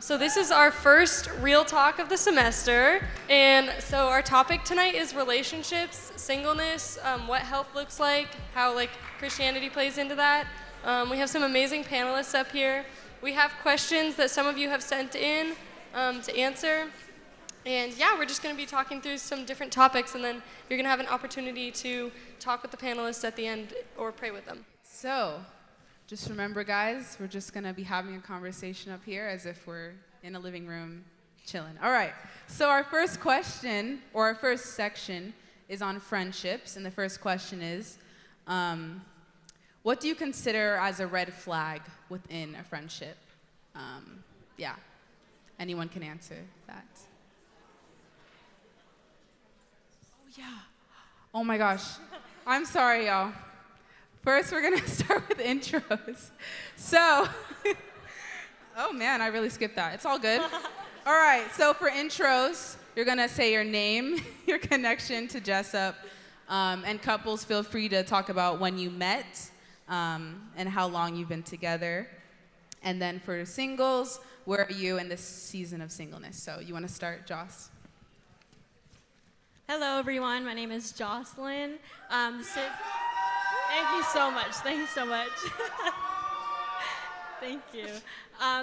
So this is our first real talk of the semester, and so our topic tonight is relationships, singleness, what health looks like, how Christianity plays into that. We have some amazing panelists up here. We have questions that some of you have sent in to answer. And yeah, we're just going to be talking through some different topics, and then you're going to have an opportunity to talk with the panelists at the end or pray with them. So, just remember, guys, we're just going to be having a conversation up here as if we're in a living room chilling. All right, so our first question, or our first section, is on friendships. And the first question is, what do you consider as a red flag within a friendship? Yeah, anyone can answer that. Oh, yeah. Oh, my gosh. I'm sorry, y'all. First, we're going to start with intros. So, oh, man, I really skipped that. It's all good. All right, so for intros, you're going to say your name, your connection to Jessup, and couples, feel free to talk about when you met and how long you've been together. And then for singles, where are you in this season of singleness? So you want to start, Joss? Hello, everyone. My name is Jocelyn. Thank you so much. Thank you so much. Thank you.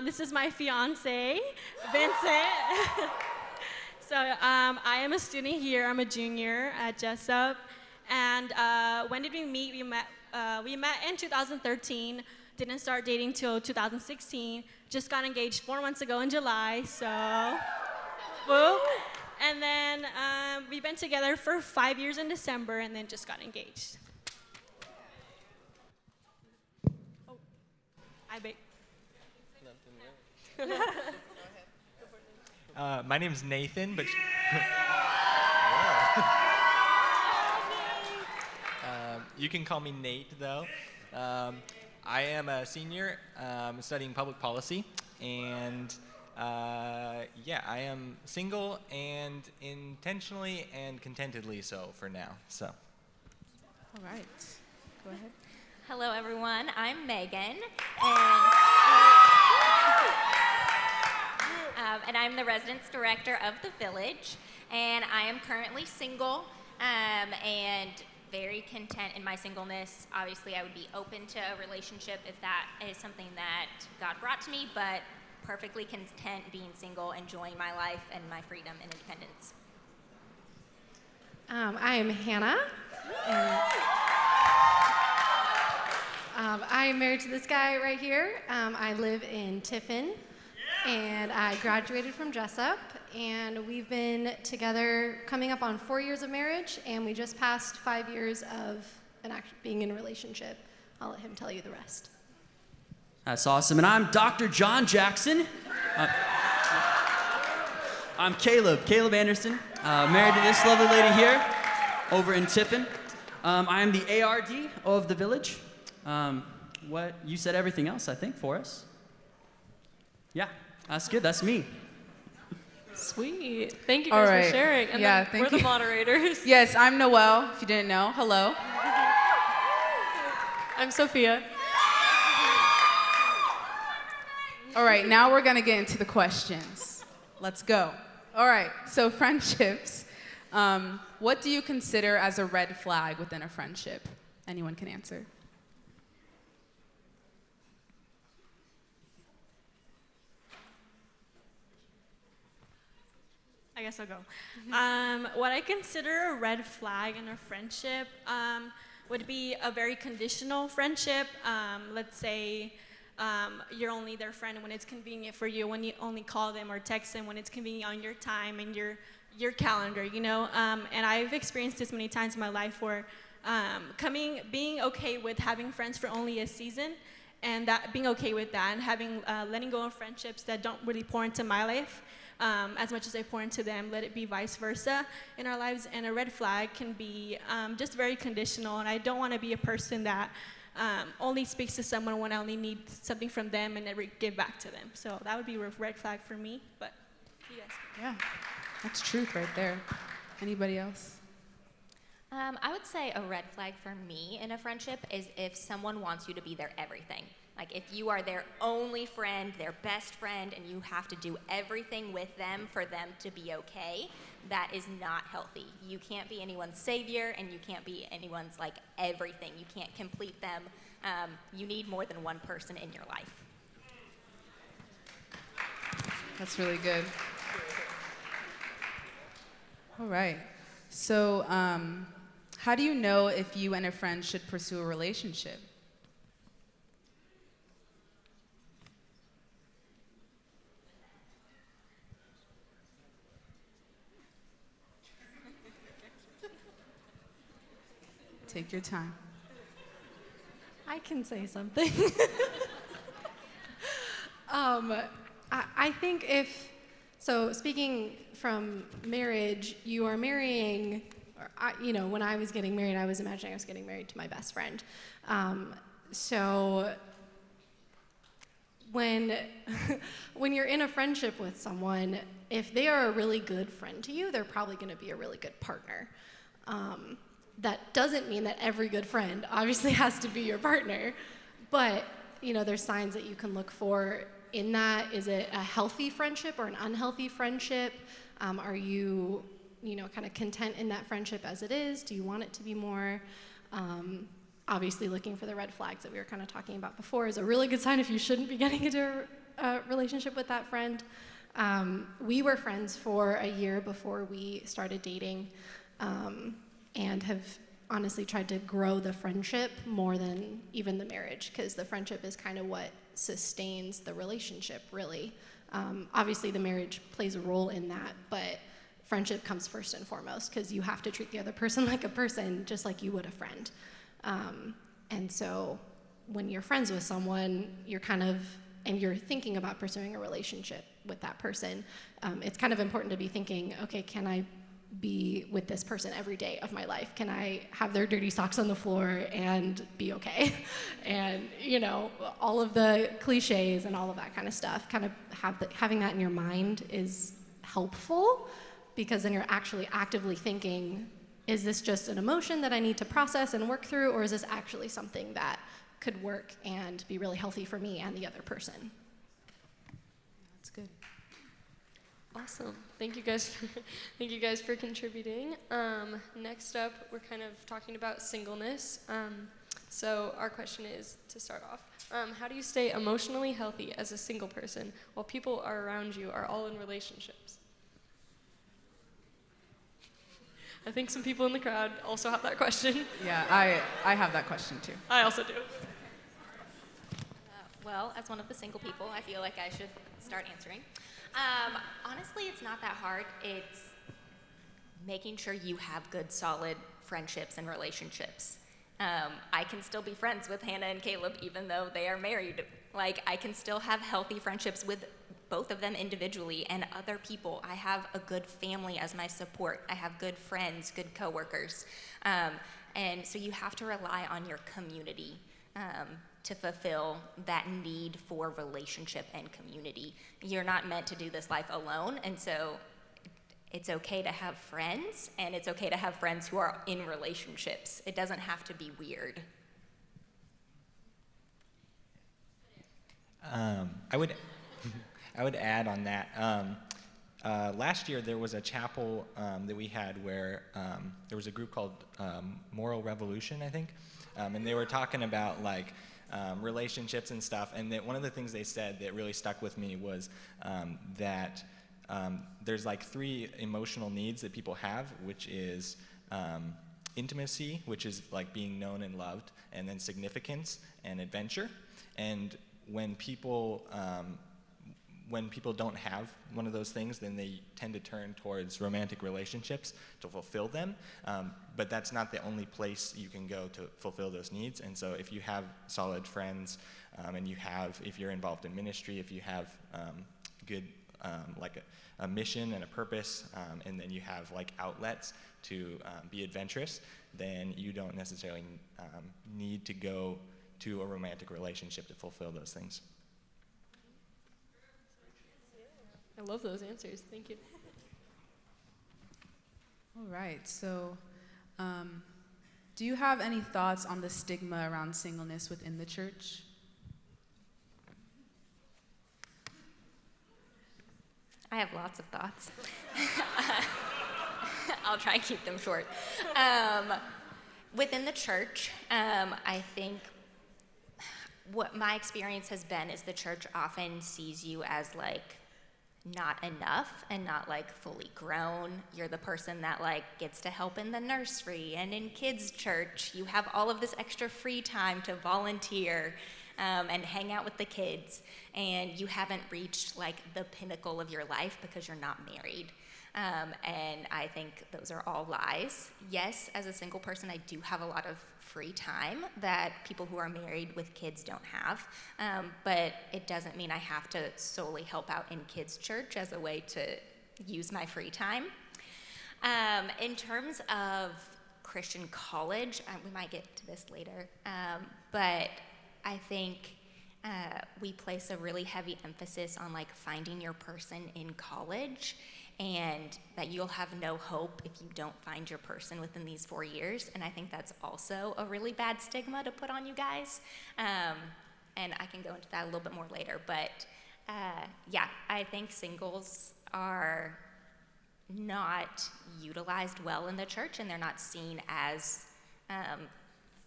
This is my fiance, Vincent. So I am a student here. I'm a junior at Jessup. And when did we meet? We met in 2013. Didn't start dating till 2016. Just got engaged 4 months ago in July. So, woo. And then we've been together for 5 years in December, and then just got engaged. Oh, My name's Nathan, but you can call me Nate, though. I am a senior studying public policy, and yeah, I am single and intentionally and contentedly so for now. So. All right. Go ahead. Hello, everyone. I'm Megan, and I'm the residence director of the Village. And I am currently single and very content in my singleness. Obviously, I would be open to a relationship if that is something that God brought to me, but perfectly content being single, enjoying my life and my freedom and independence. I am Hannah, and I am married to this guy right here. I live in Tiffin, and I graduated from Jessup, and we've been together coming up on 4 years of marriage, and we just passed 5 years of being in a relationship. I'll let him tell you the rest. That's awesome. And I'm Dr. John Jackson. I'm Caleb Anderson, married to this lovely lady here over in Tiffin. I am the ARD of the Village. What you said everything else, I think, for us. Yeah, that's good. That's me. Sweet. Thank you guys for sharing. And yeah, then we're the moderators. Yes, I'm Noelle, if you didn't know. Hello. I'm Sophia. All right, now we're going to get into the questions. Let's go. All right, so friendships. What do you consider as a red flag within a friendship? Anyone can answer. I guess I'll go. What I consider a red flag in a friendship would be a very conditional friendship. Let's say you're only their friend when it's convenient for you, when you only call them or text them when it's convenient on your time and your calendar, you know? And I've experienced this many times in my life where being okay with having friends for only a season, and that being okay with that, and letting go of friendships that don't really pour into my life as much as I pour into them, let it be vice versa in our lives. And a red flag can be just very conditional, and I don't want to be a person that only speaks to someone when I only need something from them and never give back to them. So that would be a red flag for me, but you guys. Yeah, that's truth right there. Anybody else? I would say a red flag for me in a friendship is if someone wants you to be their everything. Like if you are their only friend, their best friend, and you have to do everything with them for them to be okay, that is not healthy. You can't be anyone's savior, and you can't be anyone's like everything. You can't complete them. You need more than one person in your life. That's really good. All right. So, how do you know if you and a friend should pursue a relationship? Take your time. I can say something. I think so speaking from marriage, you are marrying, when I was getting married, I was imagining I was getting married to my best friend. So when you're in a friendship with someone, if they are a really good friend to you, they're probably going to be a really good partner. That doesn't mean that every good friend obviously has to be your partner, but there's signs that you can look for in that. Is it a healthy friendship or an unhealthy friendship? Are you, kind of content in that friendship as it is? Do you want it to be more? Obviously, looking for the red flags that we were kind of talking about before is a really good sign if you shouldn't be getting into a relationship with that friend. We were friends for a year before we started dating. And have honestly tried to grow the friendship more than even the marriage, because the friendship is kind of what sustains the relationship, really. Obviously, the marriage plays a role in that, but friendship comes first and foremost, because you have to treat the other person like a person, just like you would a friend. And so when you're friends with someone, and you're thinking about pursuing a relationship with that person, it's kind of important to be thinking, okay, can I be with this person every day of my life? Can I have their dirty socks on the floor and be okay? And all of the cliches and all of that kind of stuff, kind of having that in your mind is helpful, because then you're actually actively thinking, is this just an emotion that I need to process and work through, or is this actually something that could work and be really healthy for me and the other person? That's good. Awesome. Thank you guys for contributing. Next up, we're kind of talking about singleness. So our question is, to start off, how do you stay emotionally healthy as a single person while people around you are all in relationships? I think some people in the crowd also have that question. Yeah, I have that question too. I also do. Well, as one of the single people, I feel like I should start answering. Honestly, it's not that hard. It's making sure you have good, solid friendships and relationships. I can still be friends with Hannah and Caleb even though they are married. Like, I can still have healthy friendships with both of them individually and other people. I have a good family as my support. I have good friends, good coworkers. And so you have to rely on your community to fulfill that need for relationship and community. You're not meant to do this life alone, and so it's okay to have friends, and it's okay to have friends who are in relationships. It doesn't have to be weird. I would add on that. Last year there was a chapel that we had where there was a group called Moral Revolution, I think, and they were talking about relationships and stuff. And that one of the things they said that really stuck with me was that there's 3 emotional needs that people have, which is intimacy, which is being known and loved, and then significance and adventure. And when people don't have one of those things, then they tend to turn towards romantic relationships to fulfill them. But that's not the only place you can go to fulfill those needs. And so if you have solid friends, and if you're involved in ministry, if you have good, a mission and a purpose, and then you have outlets to be adventurous, then you don't necessarily need to go to a romantic relationship to fulfill those things. I love those answers. Thank you. All right, so do you have any thoughts on the stigma around singleness within the church? I have lots of thoughts. I'll try and keep them short. Within the church, I think what my experience has been is the church often sees you as like not enough and not like fully grown. You're the person that like gets to help in the nursery and in kids' church. You have all of this extra free time to volunteer and hang out with the kids, and you haven't reached like the pinnacle of your life because you're not married. And I think those are all lies. Yes, as a single person, I do have a lot of free time that people who are married with kids don't have, but it doesn't mean I have to solely help out in kids' church as a way to use my free time. In terms of Christian college, we might get to this later, but I think we place a really heavy emphasis on like finding your person in college, and that you'll have no hope if you don't find your person within these 4 years. And I think that's also a really bad stigma to put on you guys. And I can go into that a little bit more later. But yeah, I think singles are not utilized well in the church, and they're not seen as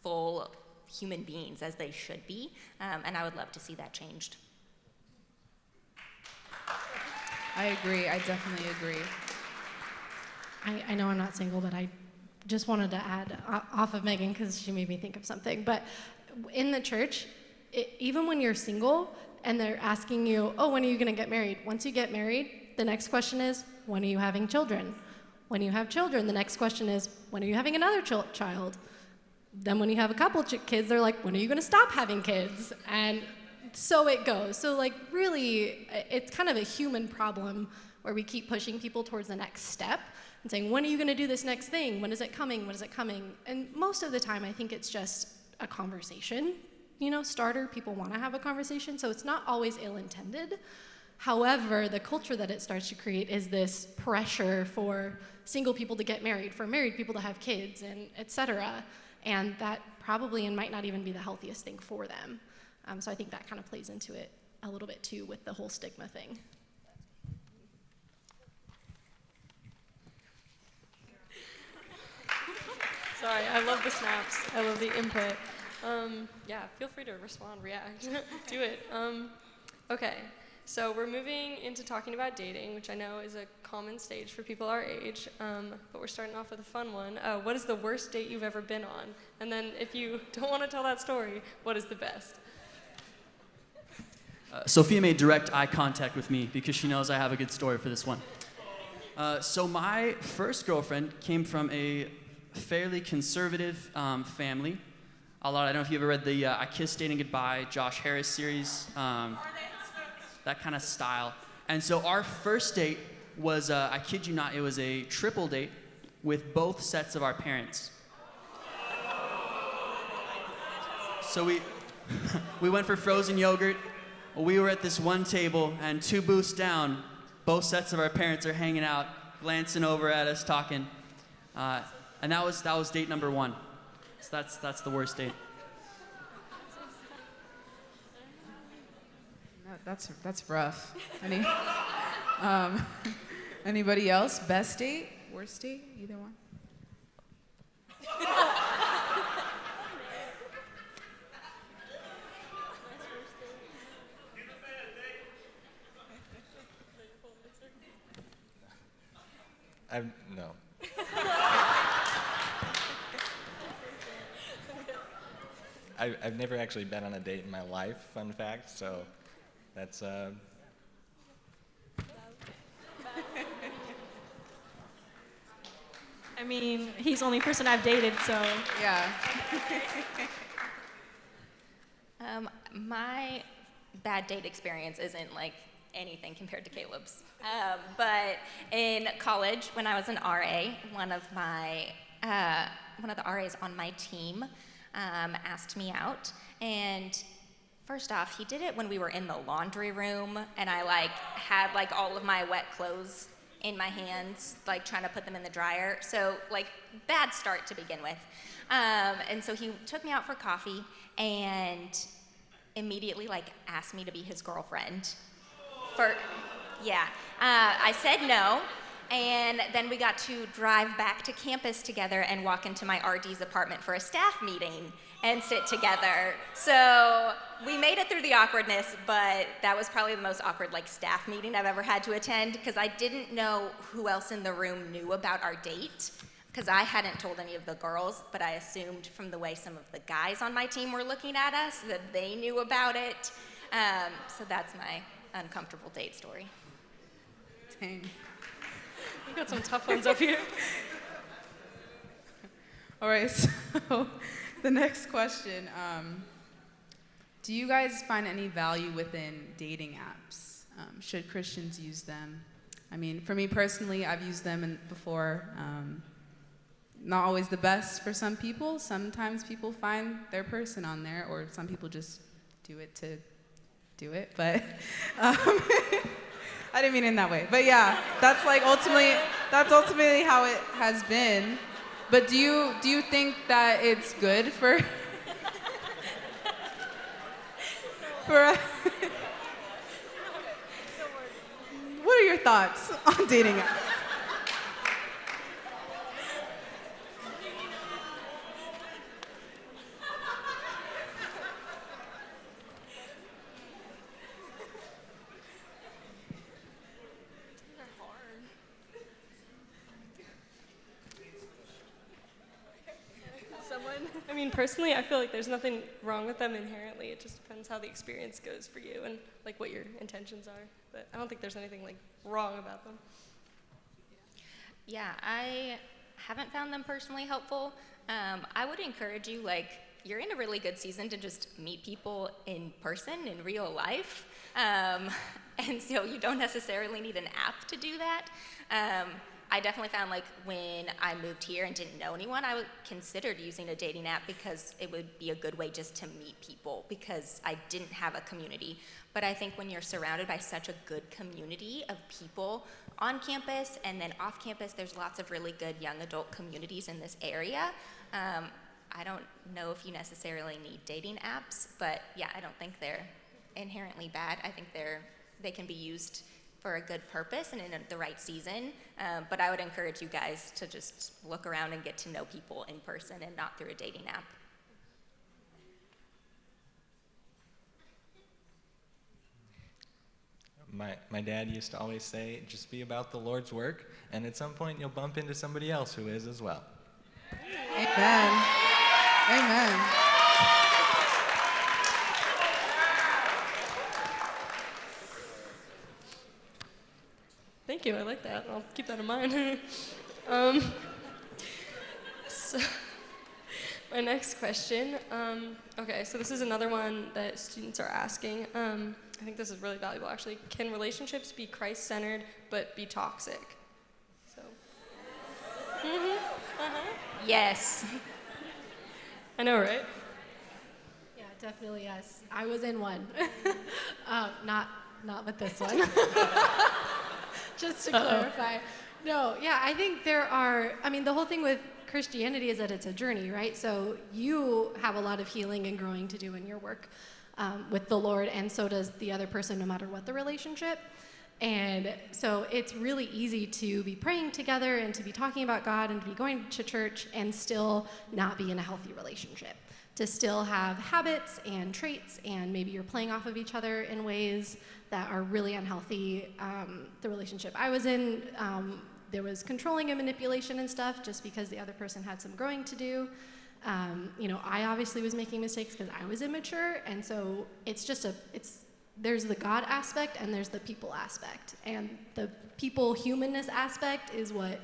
full human beings as they should be. And I would love to see that changed. I agree. I definitely agree. I know I'm not single, but I just wanted to add off of Megan because she made me think of something. But in the church, even when you're single and they're asking you, oh, when are you going to get married? Once you get married, the next question is, when are you having children? When you have children, the next question is, when are you having another child? Then when you have a couple kids, they're like, when are you going to stop having kids? And so it goes. So like really, it's kind of a human problem where we keep pushing people towards the next step and saying, when are you gonna do this next thing? When is it coming? When is it coming? And most of the time, I think it's just a conversation, starter. People wanna have a conversation, so it's not always ill-intended. However, the culture that it starts to create is this pressure for single people to get married, for married people to have kids, and et cetera. And that probably and might not even be the healthiest thing for them. So I think that kind of plays into it a little bit too with the whole stigma thing. Sorry, I love the snaps. I love the input. Yeah, feel free to respond, react, do it. Okay, so we're moving into talking about dating, which I know is a common stage for people our age, but we're starting off with a fun one. What is the worst date you've ever been on? And then if you don't want to tell that story, what is the best? Sophia made direct eye contact with me because she knows I have a good story for this one. So my first girlfriend came from a fairly conservative family. I don't know if you ever read the I Kissed Dating Goodbye, Josh Harris series, that kind of style. And so our first date was, I kid you not, it was a triple date with both sets of our parents. So we went for frozen yogurt. We were at this one table, and 2 booths down, both sets of our parents are hanging out, glancing over at us, talking. And that was date number 1. So that's the worst date. That's rough. Anybody else? Best date? Worst date? Either one? No. I've never actually been on a date in my life, fun fact, so that's... I mean, he's the only person I've dated, so. Yeah. My bad date experience isn't like anything compared to Caleb's. But in college, when I was an RA, one of the RAs on my team asked me out, and first off, he did it when we were in the laundry room, and I had all of my wet clothes in my hands, trying to put them in the dryer. So bad start to begin with. And so he took me out for coffee and immediately asked me to be his girlfriend. Yeah, I said no, and then we got to drive back to campus together and walk into my RD's apartment for a staff meeting and sit together. So we made it through the awkwardness, but that was probably the most awkward like staff meeting I've ever had to attend because I didn't know who else in the room knew about our date because I hadn't told any of the girls, but I assumed from the way some of the guys on my team were looking at us that they knew about it. So that's my uncomfortable date story. Dang. We've got some tough ones up here. All right, so the next question. Do you guys find any value within dating apps? Should Christians use them? I mean, for me personally, I've used them before. Not always the best for some people. Sometimes people find their person on there, or some people just do it to do it. But I didn't mean it in that way. But yeah, that's ultimately how it has been. But do you think that it's good for What are your thoughts on dating apps? I mean, personally, I feel like there's nothing wrong with them inherently. It just depends how the experience goes for you and like what your intentions are. But I don't think there's anything like wrong about them. Yeah, I haven't found them personally helpful. I would encourage you, like, you're in a really good season to just meet people in person, in real life. And so you don't necessarily need an app to do that. I definitely found, like, when I moved here and didn't know anyone, I considered using a dating app because it would be a good way just to meet people because I didn't have a community. But I think when you're surrounded by such a good community of people on campus and then off campus, there's lots of really good young adult communities in this area. I don't know if you necessarily need dating apps, but yeah, I don't think they're inherently bad. I think they can be used for a good purpose and in the right season. But I would encourage you guys to just look around and get to know people in person and not through a dating app. My dad used to always say, just be about the Lord's work, and at some point you'll bump into somebody else who is as well. Amen. Amen. Thank you, I like that. I'll keep that in mind. So, my next question. Okay, so this is another one that students are asking. I think this is really valuable, actually. Can relationships be Christ-centered but be toxic? So. Yes. I know, right? Yeah, definitely yes. I was in one. Not with this one. Just to clarify. No, yeah, I think the whole thing with Christianity is that it's a journey, right? So you have a lot of healing and growing to do in your work with the Lord, and so does the other person, no matter what the relationship. And so it's really easy to be praying together and to be talking about God and to be going to church and still not be in a healthy relationship. To still have habits and traits, and maybe you're playing off of each other in ways that are really unhealthy. The relationship I was in, there was controlling and manipulation and stuff just because the other person had some growing to do. I obviously was making mistakes because I was immature, and so there's the God aspect and there's the people aspect. And the people humanness aspect is what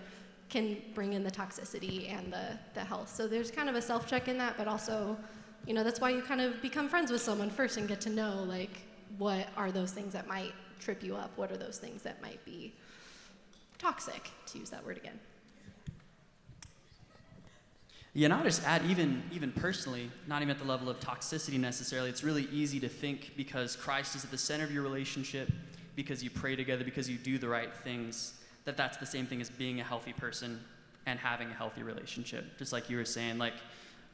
can bring in the toxicity and the health. So there's kind of a self-check in that, but also, that's why you kind of become friends with someone first and get to know, like, what are those things that might trip you up? What are those things that might be toxic, to use that word again? Yeah, and I'll just add, even personally, not even at the level of toxicity necessarily, it's really easy to think because Christ is at the center of your relationship, because you pray together, because you do the right things, that's the same thing as being a healthy person and having a healthy relationship. Just like you were saying, like,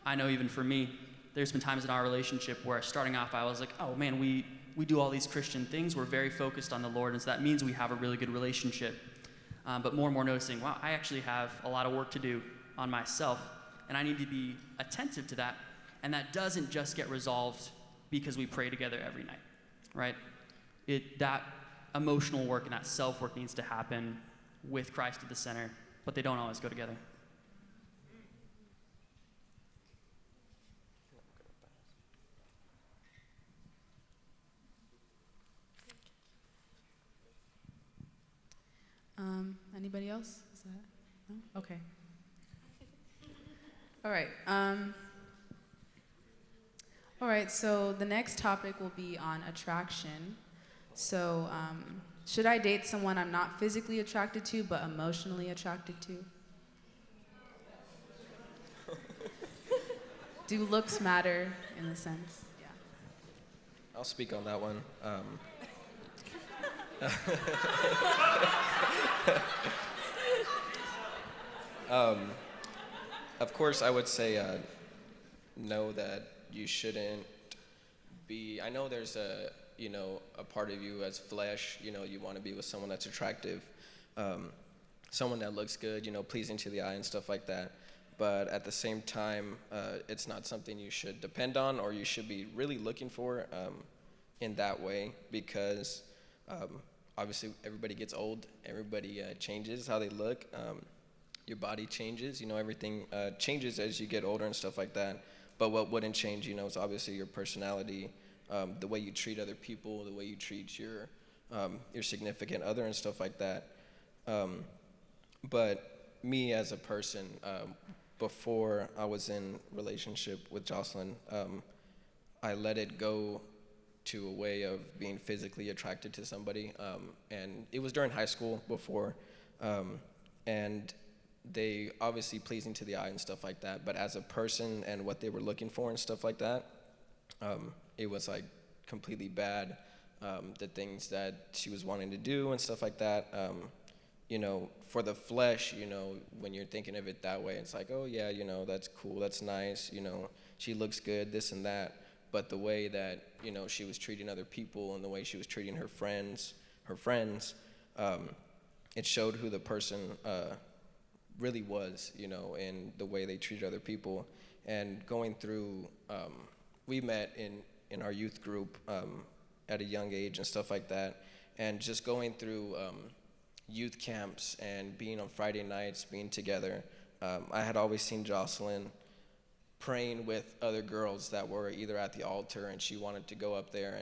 I know even for me, there's been times in our relationship where starting off I was like, oh man, we we do all these Christian things, we're very focused on the Lord, and so that means we have a really good relationship. But more and more noticing, wow, I actually have a lot of work to do on myself, and I need to be attentive to that. And that doesn't just get resolved because we pray together every night, right? That emotional work and that self-work needs to happen with Christ at the center, but they don't always go together. Anybody else? Is that no? Okay. All right. All right. So the next topic will be on attraction. So, should I date someone I'm not physically attracted to but emotionally attracted to? Do looks matter in a sense? Yeah. I'll speak on that one. Of course, I would say no, that you shouldn't be. I know there's a part of you as flesh. You want to be with someone that's attractive, someone that looks good, pleasing to the eye and stuff like that. But at the same time, it's not something you should depend on or you should be really looking for in that way, because obviously everybody gets old, everybody changes how they look, your body changes, everything changes as you get older and stuff like that. But what wouldn't change, is obviously your personality, the way you treat other people, the way you treat your significant other and stuff like that. But me as a person, before I was in relationship with Jocelyn, I let it go to a way of being physically attracted to somebody, and it was during high school before, and they obviously pleasing to the eye and stuff like that, but as a person and what they were looking for and stuff like that, it was like completely bad, the things that she was wanting to do and stuff like that. For the flesh, when you're thinking of it that way, it's like, oh yeah, that's cool, that's nice, she looks good, this and that. But the way that, she was treating other people and the way she was treating her friends, it showed who the person really was, in the way they treated other people. And going through, we met in our youth group at a young age and stuff like that. And just going through youth camps and being on Friday nights, being together, I had always seen Jocelyn praying with other girls that were either at the altar, and she wanted to go up there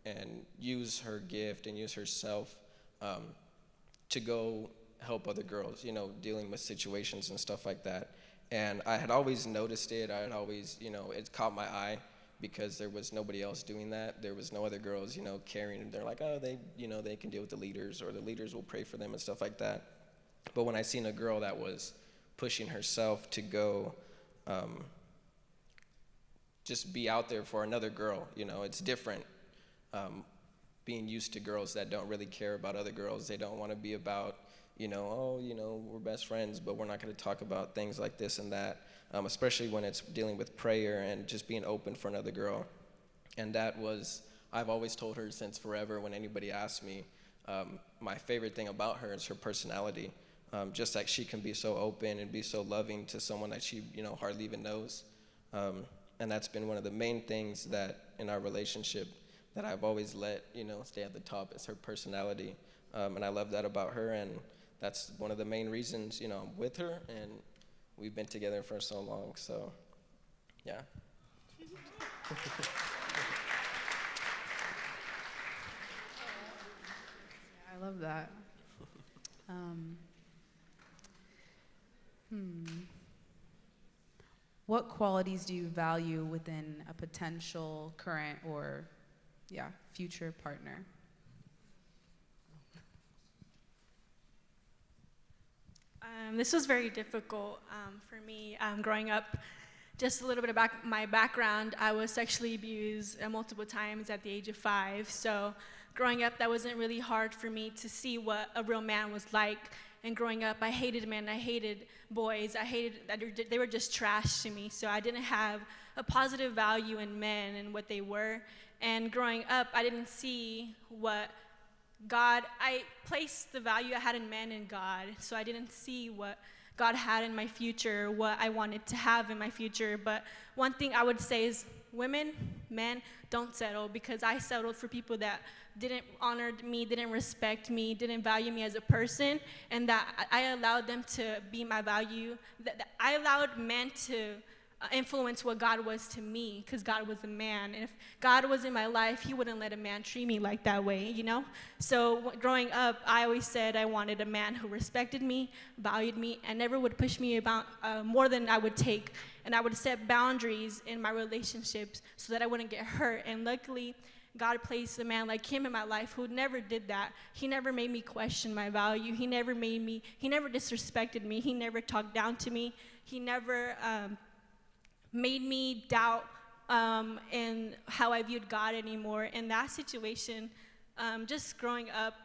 and use her gift and use herself to go help other girls, dealing with situations and stuff like that. And I had always noticed it. I had always, it caught my eye because there was nobody else doing that. There was no other girls, caring. And they're like, oh, they can deal with the leaders, or the leaders will pray for them and stuff like that. But when I seen a girl that was pushing herself to go just be out there for another girl, it's different. Being used to girls that don't really care about other girls. They don't want to be about, we're best friends, but we're not going to talk about things like this and that, especially when it's dealing with prayer and just being open for another girl. And that was, I've always told her since forever when anybody asks me, my favorite thing about her is her personality. Just like she can be so open and be so loving to someone that she, hardly even knows. And that's been one of the main things that in our relationship that I've always let, stay at the top, is her personality. And I love that about her, and that's one of the main reasons, I'm with her, and we've been together for so long, so, yeah. I love that. What qualities do you value within a potential current or, future partner? This was very difficult for me growing up. Just a little bit about my background. I was sexually abused multiple times at the age of 5. So growing up, that wasn't really hard for me to see what a real man was like. And growing up, I hated men, I hated boys, I hated that they were just trash to me. So I didn't have a positive value in men and what they were. And growing up, I didn't see what I placed the value I had in men in God. So I didn't see what God had in my future, what I wanted to have in my future. But one thing I would say is women, men, don't settle, because I settled for people that didn't honor me, didn't respect me, didn't value me as a person, and that I allowed them to be my value. That I allowed men to influence what God was to me, because God was a man. And if God was in my life, he wouldn't let a man treat me like that way, you know? So growing up, I always said I wanted a man who respected me, valued me, and never would push me about more than I would take. And I would set boundaries in my relationships so that I wouldn't get hurt. And luckily, God placed a man like him in my life who never did that. He never made me question my value. He never disrespected me. He never talked down to me. He never made me doubt in how I viewed God anymore. In that situation, just growing up,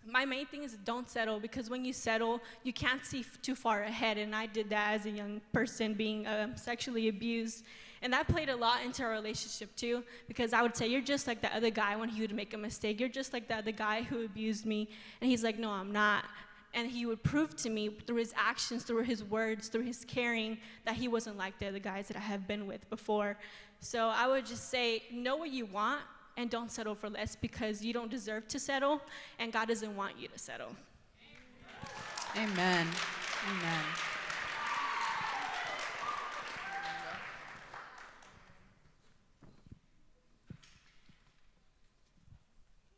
my main thing is don't settle, because when you settle, you can't see too far ahead. And I did that as a young person, being sexually abused. And that played a lot into our relationship too, because I would say, you're just like the other guy when he would make a mistake. You're just like the other guy who abused me. And he's like, no, I'm not. And he would prove to me through his actions, through his words, through his caring, that he wasn't like the other guys that I have been with before. So I would just say, know what you want and don't settle for less, because you don't deserve to settle, and God doesn't want you to settle. Amen. Amen.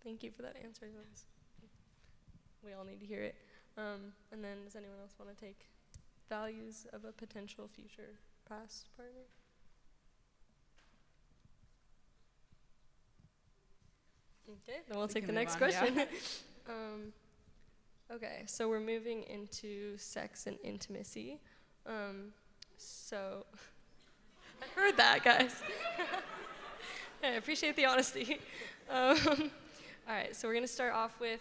Thank you for that answer. We all need to hear it. And then does anyone else want to take values of a potential future past partner? Okay, then we'll take the next question. Okay, so we're moving into sex and intimacy. So I heard that, guys. I appreciate the honesty. All right, so we're gonna start off with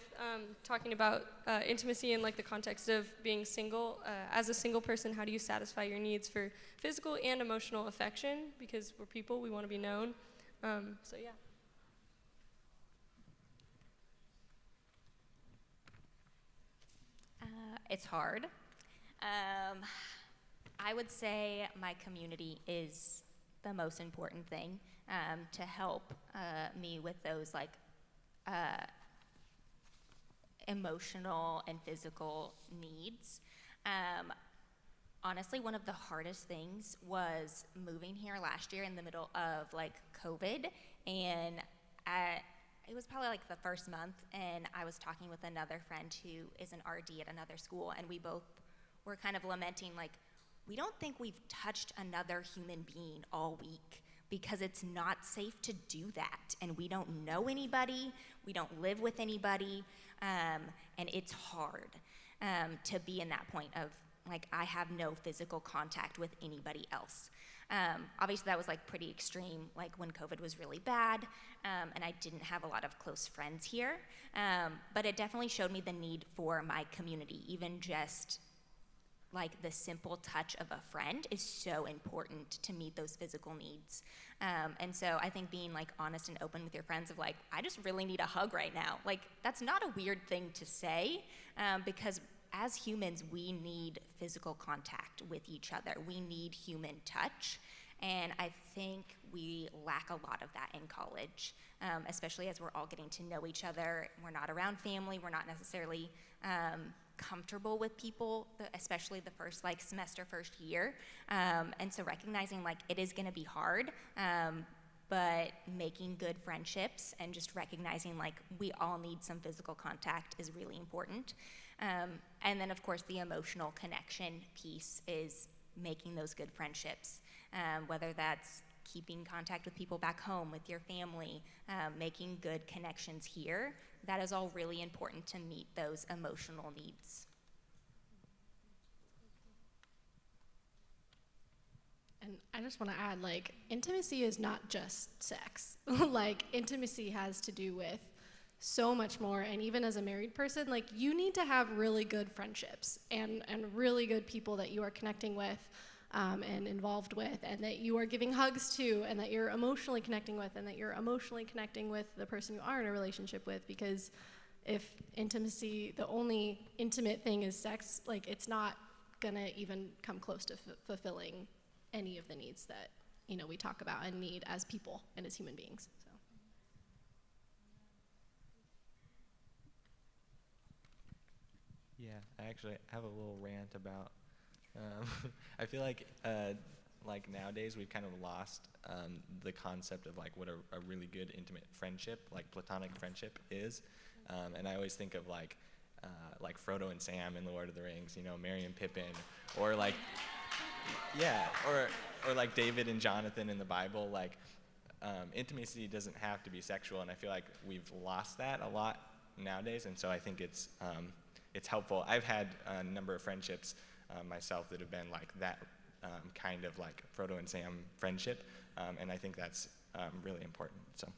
talking about intimacy in like the context of being single. As a single person, how do you satisfy your needs for physical and emotional affection? Because we're people, we wanna be known. So yeah. It's hard. I would say my community is the most important thing to help me with those like emotional and physical needs. Honestly, one of the hardest things was moving here last year in the middle of like COVID, and it was probably like the first month, and I was talking with another friend who is an RD at another school, and we both were kind of lamenting, like, we don't think we've touched another human being all week, because it's not safe to do that, and we don't know anybody, we don't live with anybody, and it's hard to be in that point of, like, I have no physical contact with anybody else. Obviously that was like pretty extreme, like when COVID was really bad, and I didn't have a lot of close friends here, but it definitely showed me the need for my community. Even just like the simple touch of a friend is so important to meet those physical needs. And so I think being like honest and open with your friends of like, I just really need a hug right now. Like, that's not a weird thing to say, because as humans, we need physical contact with each other. We need human touch. And I think we lack a lot of that in college, especially as we're all getting to know each other. We're not around family. We're not necessarily comfortable with people, especially the first like semester, first year. And so recognizing like it is gonna be hard, but making good friendships and just recognizing like we all need some physical contact is really important. And then of course the emotional connection piece is making those good friendships, whether that's keeping contact with people back home, with your family, making good connections here. That is all really important to meet those emotional needs. And I just want to add, like, intimacy is not just sex. Like, intimacy has to do with so much more. And even as a married person, like, you need to have really good friendships and really good people that you are connecting with and involved with, and that you are giving hugs to, and that you're emotionally connecting with, and that you're emotionally connecting with the person you are in a relationship with. Because if intimacy, the only intimate thing is sex, like, it's not gonna even come close to fulfilling any of the needs that, you know, we talk about and need as people and as human beings. So. Yeah, I actually have a little rant about. I feel like nowadays we've kind of lost the concept of like what a really good intimate friendship, like platonic friendship, is. And I always think of like Frodo and Sam in The Lord of the Rings, you know, Merry and Pippin, or like, yeah, or like David and Jonathan in the Bible. Like, intimacy doesn't have to be sexual, and I feel like we've lost that a lot nowadays. And so I think it's helpful. I've had a number of friendships myself that have been like that kind of like Frodo and Sam friendship, and I think that's really important. So.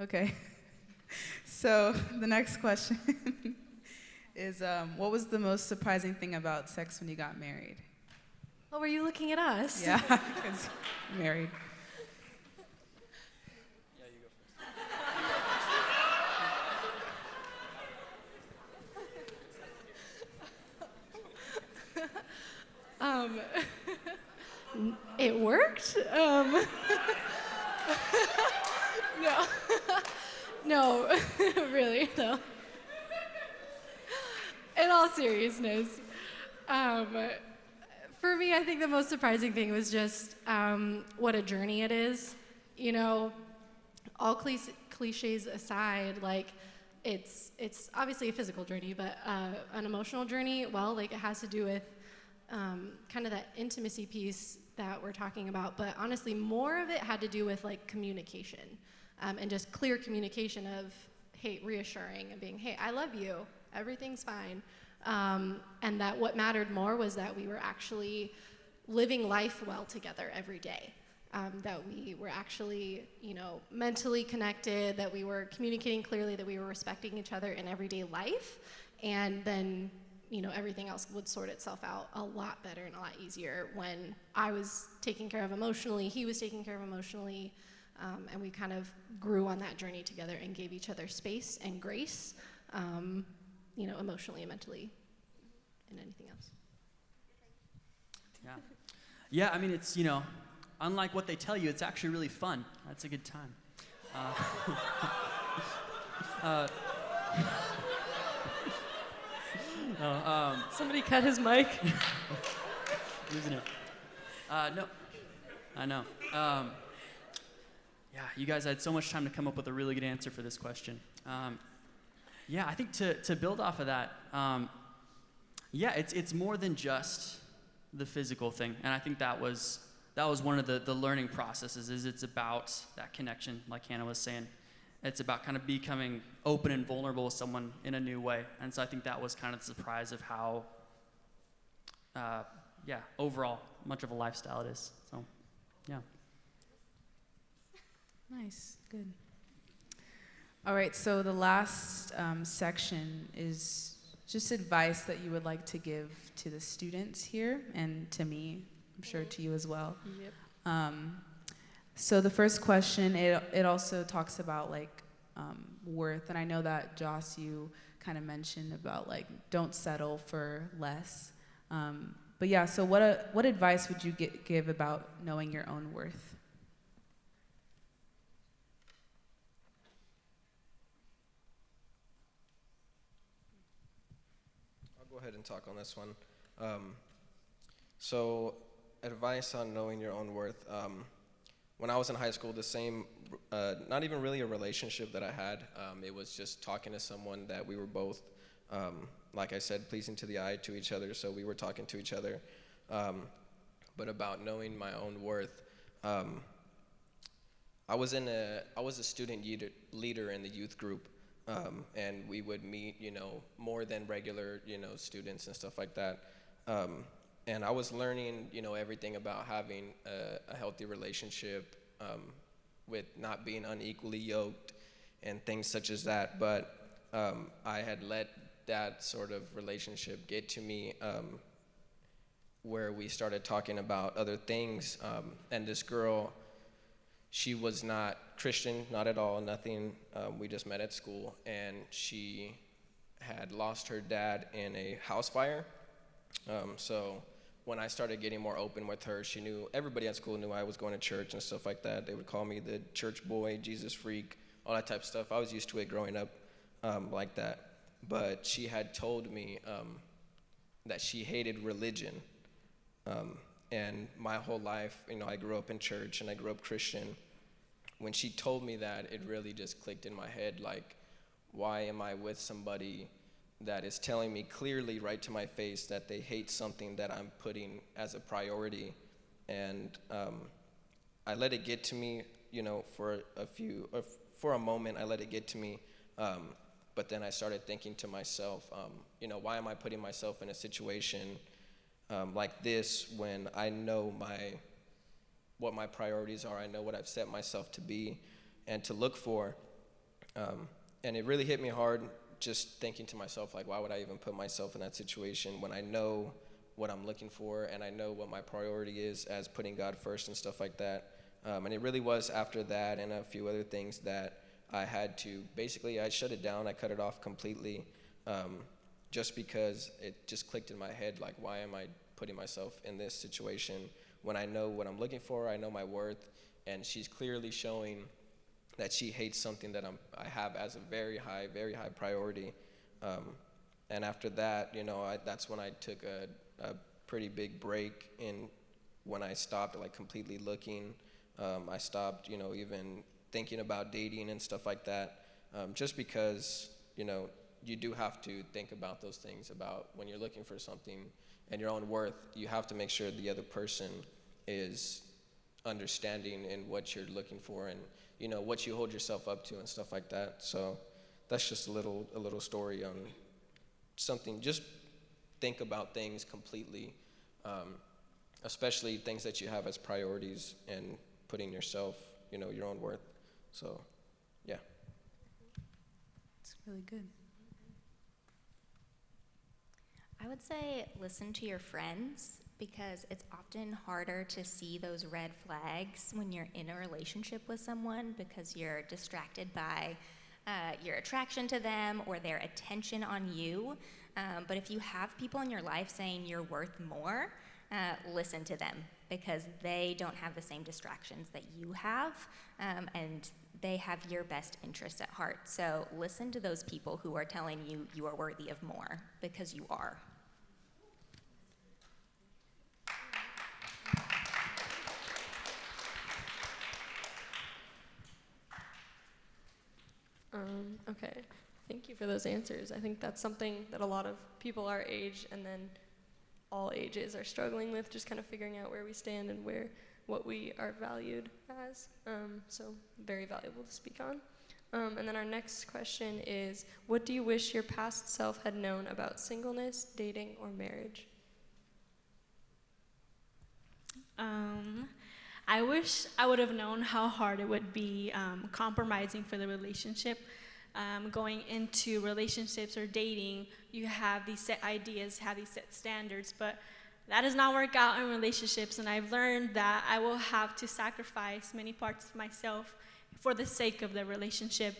Okay. So the next question is, what was the most surprising thing about sex when you got married? Oh, were you looking at us? Yeah, because you're married. Yeah, you go first. It worked. No, no, really, no. In all seriousness, for me, I think the most surprising thing was just what a journey it is. You know, all cliches aside, like, it's obviously a physical journey, but an emotional journey, well, like, it has to do with kind of that intimacy piece that we're talking about. But honestly, more of it had to do with like communication, and just clear communication of, hey, reassuring and being, hey, I love you, everything's fine. And that what mattered more was that we were actually living life well together every day. That we were actually, you know, mentally connected, that we were communicating clearly, that we were respecting each other in everyday life. And then, you know, everything else would sort itself out a lot better and a lot easier when I was taken care of emotionally, he was taken care of emotionally, and we kind of grew on that journey together and gave each other space and grace, you know, emotionally and mentally, and anything else. Yeah. Yeah, I mean, it's, you know, unlike what they tell you, it's actually really fun. That's a good time. Somebody cut his mic. Losing it. No, I know. Yeah, you guys had so much time to come up with a really good answer for this question. Yeah, I think to build off of that, yeah, it's more than just the physical thing, and I think that was one of the learning processes. Is it's about that connection, like Hannah was saying. It's about kind of becoming open and vulnerable with someone in a new way, and so I think that was kind of the surprise of how, yeah, overall much of a lifestyle it is. So, yeah. Nice, good. All right, so the last section is just advice that you would like to give to the students here and to me, I'm sure to you as well. Yep. So the first question, it also talks about like worth, and I know that Joss, you kind of mentioned about like don't settle for less. But yeah, so what advice would you give about knowing your own worth? I'll go ahead and talk on this one. So advice on knowing your own worth. When I was in high school, the same, not even really a relationship that I had. It was just talking to someone that we were both, like I said, pleasing to the eye to each other. So we were talking to each other. But about knowing my own worth, I was a student leader in the youth group. and we would meet, more than regular, students and stuff like that. And I was learning, everything about having a healthy relationship, with not being unequally yoked and things such as that. But I had let that sort of relationship get to me, where we started talking about other things. And this girl, she was not Christian, not at all, nothing. We just met at school, and she had lost her dad in a house fire. So when I started getting more open with her, she knew, everybody at school knew I was going to church and stuff like that. They would call me the church boy, Jesus freak, all that type of stuff. I was used to it growing up like that. But she had told me that she hated religion. And my whole life, I grew up in church and I grew up Christian. When she told me that, it really just clicked in my head, like, why am I with somebody that is telling me clearly right to my face that they hate something that I'm putting as a priority? And I let it get to me, for a moment, I let it get to me. But then I started thinking to myself, why am I putting myself in a situation like this when I know what my priorities are, I know what I've set myself to be and to look for. And it really hit me hard just thinking to myself, like, why would I even put myself in that situation when I know what I'm looking for and I know what my priority is as putting God first and stuff like that. And it really was after that and a few other things that I had to, basically I shut it down, I cut it off completely, just because it just clicked in my head, like, why am I putting myself in this situation when I know what I'm looking for, I know my worth, and she's clearly showing that she hates something that I have as a very high priority. And after that, that's when I took a pretty big break in when I stopped, like, completely looking. I stopped, even thinking about dating and stuff like that, just because, you do have to think about those things, about when you're looking for something and your own worth, you have to make sure the other person is understanding in what you're looking for and, what you hold yourself up to and stuff like that. So that's just a little story on something. Just think about things completely, especially things that you have as priorities and putting yourself, your own worth. So, yeah. It's really good. I would say listen to your friends, because it's often harder to see those red flags when you're in a relationship with someone because you're distracted by your attraction to them or their attention on you. But if you have people in your life saying you're worth more, listen to them, because they don't have the same distractions that you have, and they have your best interests at heart. So listen to those people who are telling you you are worthy of more, because you are. Okay, thank you for those answers. I think that's something that a lot of people our age and then all ages are struggling with, just kind of figuring out where we stand and what we are valued as. So very valuable to speak on. And then our next question is, what do you wish your past self had known about singleness, dating, or marriage? I wish I would have known how hard it would be compromising for the relationship. Going into relationships or dating, you have these set ideas, have these set standards, but that does not work out in relationships, and I've learned that I will have to sacrifice many parts of myself for the sake of the relationship.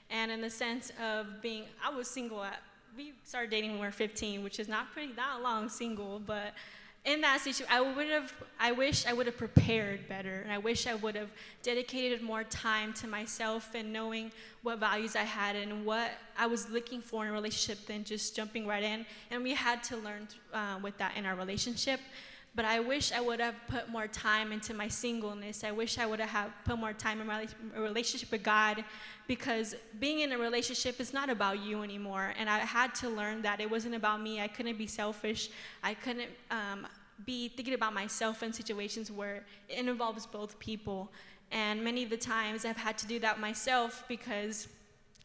And in the sense of I was single we started dating when we were 15, which is not long single, but in that situation, I wish I would have prepared better, and I wish I would have dedicated more time to myself and knowing what values I had and what I was looking for in a relationship than just jumping right in. And we had to learn with that in our relationship. But I wish I would have put more time into my singleness. I wish I would have put more time in my relationship with God, because being in a relationship is not about you anymore. And I had to learn that it wasn't about me. I couldn't be selfish. I couldn't be thinking about myself in situations where it involves both people. And many of the times I've had to do that myself because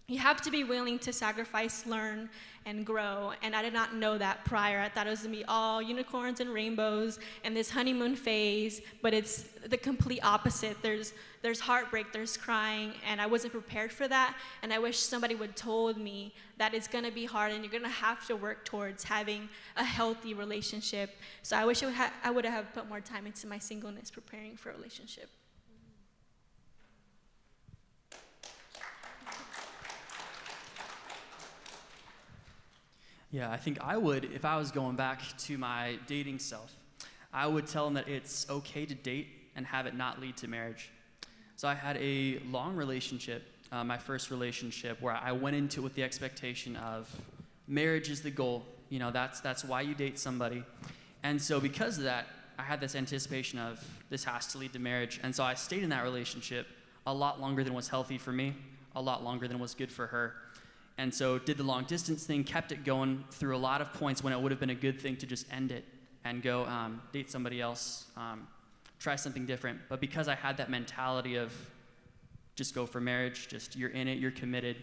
you have to be willing to sacrifice, learn, and grow. And I did not know that prior. I thought it was gonna be all unicorns and rainbows and this honeymoon phase, but it's the complete opposite. There's heartbreak, there's crying, and I wasn't prepared for that. And I wish somebody would told me that it's gonna be hard and you're gonna have to work towards having a healthy relationship. So I wish I would have put more time into my singleness preparing for a relationship. Yeah, I think I would, if I was going back to my dating self, I would tell them that it's okay to date and have it not lead to marriage. So I had a long relationship, my first relationship, where I went into it with the expectation of marriage is the goal. You know, that's why you date somebody. And so because of that, I had this anticipation of this has to lead to marriage. And so I stayed in that relationship a lot longer than was healthy for me, a lot longer than was good for her. And so did the long distance thing, kept it going through a lot of points when it would have been a good thing to just end it and go date somebody else, try something different. But because I had that mentality of just go for marriage, just you're in it, you're committed,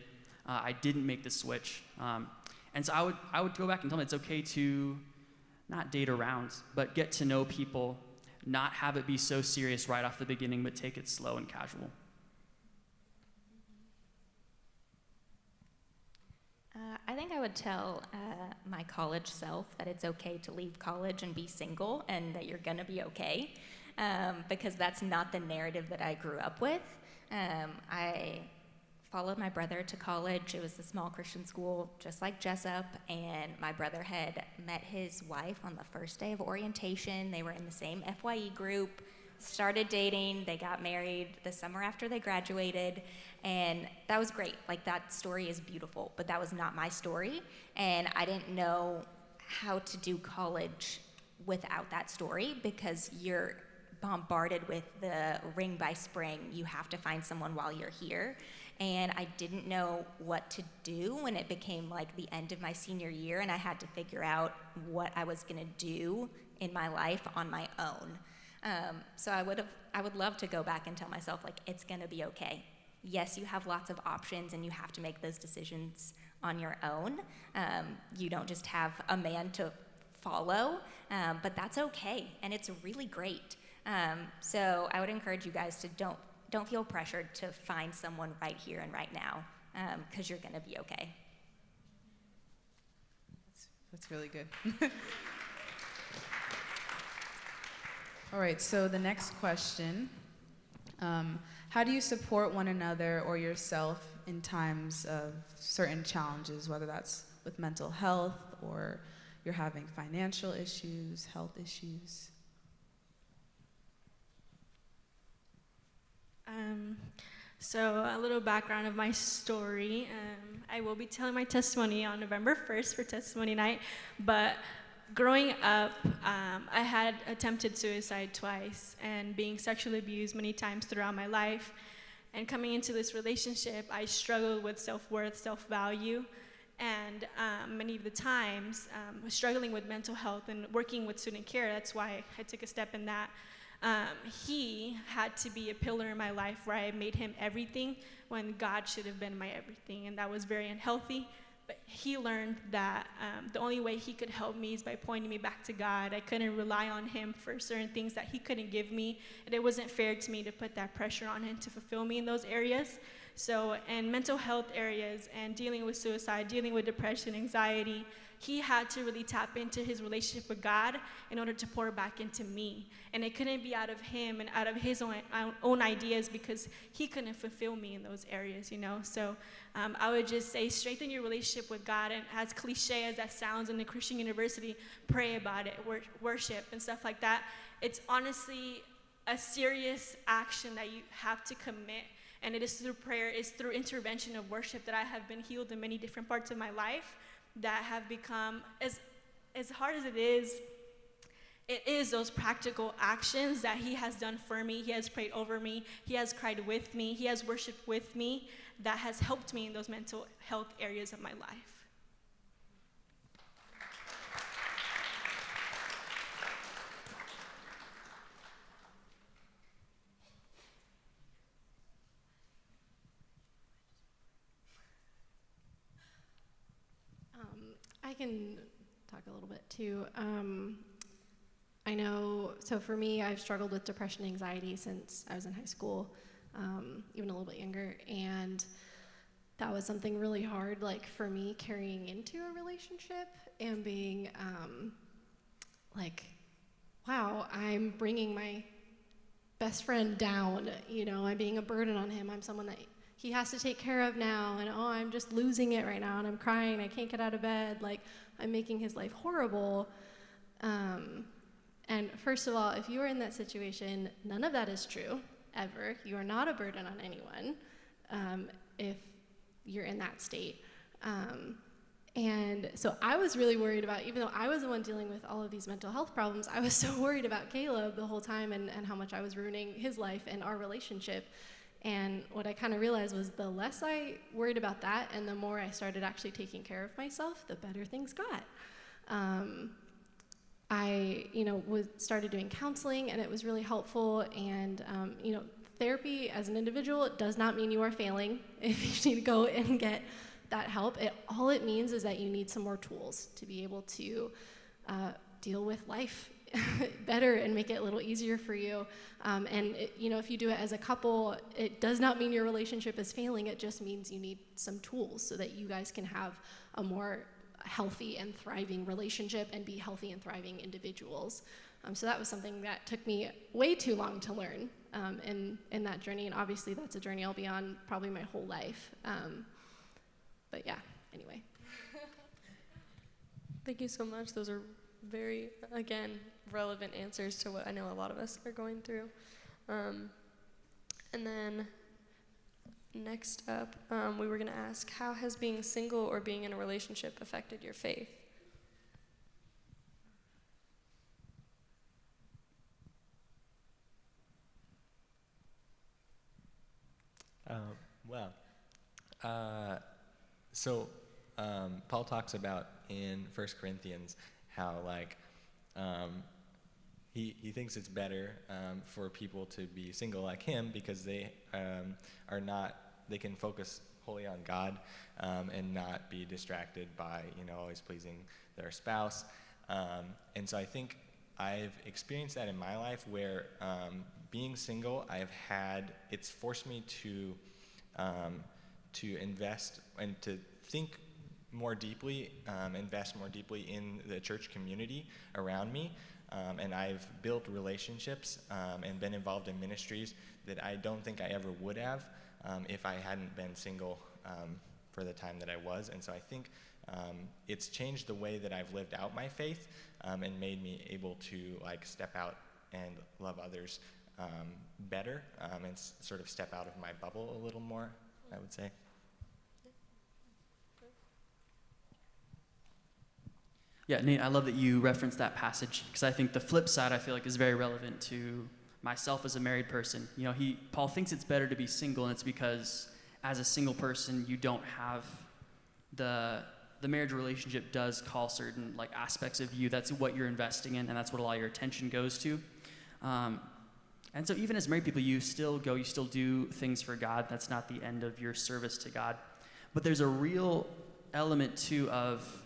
I didn't make the switch. And so I would go back and tell them it's okay to not date around, but get to know people, not have it be so serious right off the beginning, but take it slow and casual. I think I would tell my college self that it's okay to leave college and be single and that you're going to be okay, because that's not the narrative that I grew up with. I followed my brother to college. It was a small Christian school, just like Jessup, and my brother had met his wife on the first day of orientation. They were in the same FYE group, started dating, they got married the summer after they graduated, and that was great. Like, that story is beautiful, but that was not my story, and I didn't know how to do college without that story, because you're bombarded with the ring by spring. You have to find someone while you're here, and I didn't know what to do when it became like the end of my senior year, and I had to figure out what I was gonna do in my life on my own. So I would love to go back and tell myself, like, it's gonna be okay. Yes, you have lots of options and you have to make those decisions on your own. You don't just have a man to follow, but that's okay, and it's really great. So I would encourage you guys to don't feel pressured to find someone right here and right now, because you're gonna be okay. That's really good. All right, so the next question, how do you support one another or yourself in times of certain challenges, whether that's with mental health or you're having financial issues, health issues? So a little background of my story. I will be telling my testimony on November 1st for testimony night, but growing up, I had attempted suicide twice and being sexually abused many times throughout my life. And coming into this relationship, I struggled with self-worth, self-value, and many of the times struggling with mental health and working with student care. That's why I took a step in that. He had to be a pillar in my life where I made him everything when God should have been my everything, and that was very unhealthy. But he learned that the only way he could help me is by pointing me back to God. I couldn't rely on him for certain things that he couldn't give me, and it wasn't fair to me to put that pressure on him to fulfill me in those areas. So in mental health areas and dealing with suicide, dealing with depression, anxiety, he had to really tap into his relationship with God in order to pour back into me. And it couldn't be out of him and out of his own ideas, because he couldn't fulfill me in those areas, you know? So I would just say strengthen your relationship with God, and as cliche as that sounds in the Christian University, pray about it, worship and stuff like that. It's honestly a serious action that you have to commit, and it is through prayer, it's through intervention of worship that I have been healed in many different parts of my life that have become, as hard as it is those practical actions that he has done for me. He has prayed over me, he has cried with me, he has worshiped with me, that has helped me in those mental health areas of my life. can talk a little bit too. I know, so for me, I've struggled with depression and anxiety since I was in high school, even a little bit younger, and that was something really hard, like, for me carrying into a relationship and being, like, wow, I'm bringing my best friend down, you know, I'm being a burden on him, I'm someone that he has to take care of now, and oh, I'm just losing it right now, and I'm crying, I can't get out of bed, like, I'm making his life horrible. And first of all, if you are in that situation, none of that is true, ever. You are not a burden on anyone if you're in that state. And so I was really worried about, even though I was the one dealing with all of these mental health problems, I was so worried about Caleb the whole time and how much I was ruining his life and our relationship. And what I kind of realized was the less I worried about that and the more I started actually taking care of myself, the better things got. I, started doing counseling, and it was really helpful. And, therapy as an individual does not mean you are failing if you need to go and get that help. All it means is that you need some more tools to be able to deal with life better and make it a little easier for you. If you do it as a couple, it does not mean your relationship is failing. It just means you need some tools so that you guys can have a more healthy and thriving relationship and be healthy and thriving individuals. So that was something that took me way too long to learn in that journey, and obviously that's a journey I'll be on probably my whole life. But yeah, anyway. Thank you so much. Those are very, again, relevant answers to what I know a lot of us are going through. And then next up, we were going to ask, how has being single or being in a relationship affected your faith? Paul talks about in 1 Corinthians how, like, he thinks it's better for people to be single like him because they they can focus wholly on God and not be distracted by, always pleasing their spouse. And so I think I've experienced that in my life where being single, it's forced me to invest and to think more deeply, invest more deeply in the church community around me. And I've built relationships and been involved in ministries that I don't think I ever would have if I hadn't been single for the time that I was. And so I think it's changed the way that I've lived out my faith and made me able to, like, step out and love others better and sort of step out of my bubble a little more, I would say. Yeah, Nate, I love that you referenced that passage, because I think the flip side, I feel like, is very relevant to myself as a married person. Paul thinks it's better to be single, and it's because as a single person, you don't have the marriage relationship does call certain, like, aspects of you. That's what you're investing in, and that's what a lot of your attention goes to. And so even as married people, you still do things for God. That's not the end of your service to God. But there's a real element, too, of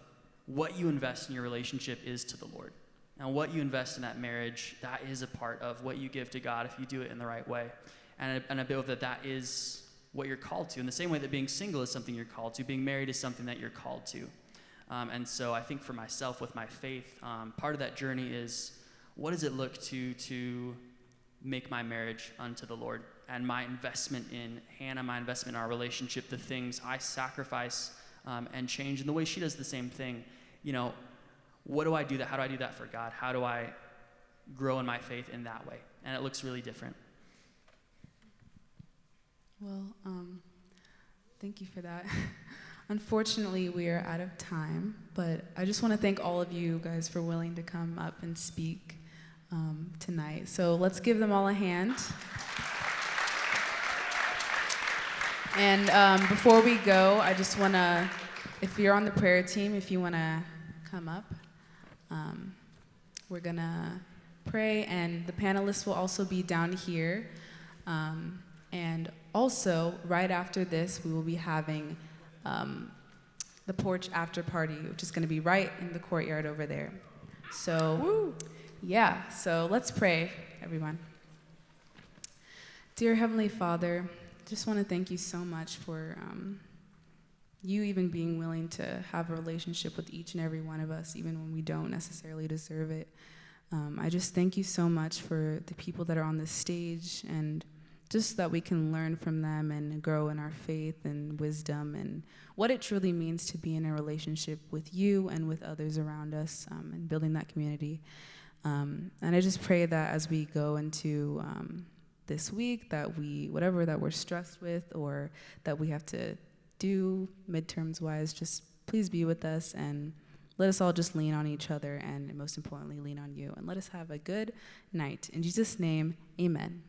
what you invest in your relationship is to the Lord. Now, what you invest in that marriage, that is a part of what you give to God if you do it in the right way. And I believe that is what you're called to. In the same way that being single is something you're called to, being married is something that you're called to. And so I think for myself, with my faith, part of that journey is, what does it look to make my marriage unto the Lord? And my investment in Hannah, my investment in our relationship, the things I sacrifice and change, and the way she does the same thing. What do I do that? How do I do that for God? How do I grow in my faith in that way? And it looks really different. Well, thank you for that. Unfortunately, we are out of time, but I just want to thank all of you guys for willing to come up and speak tonight. So let's give them all a hand. And before we go, I just want to, if you're on the prayer team, if you want to come up, we're going to pray, and the panelists will also be down here. And also, right after this, we will be having the porch after party, which is going to be right in the courtyard over there. So, yeah, so let's pray, everyone. Dear Heavenly Father, just want to thank you so much for you even being willing to have a relationship with each and every one of us, even when we don't necessarily deserve it. I just thank you so much for the people that are on this stage, and just that we can learn from them and grow in our faith and wisdom and what it truly means to be in a relationship with you and with others around us, and building that community. And I just pray that as we go into this week, that whatever that we're stressed with or that we have to do midterms wise, just please be with us and let us all just lean on each other, and most importantly, lean on you. And let us have a good night. In Jesus' name, amen.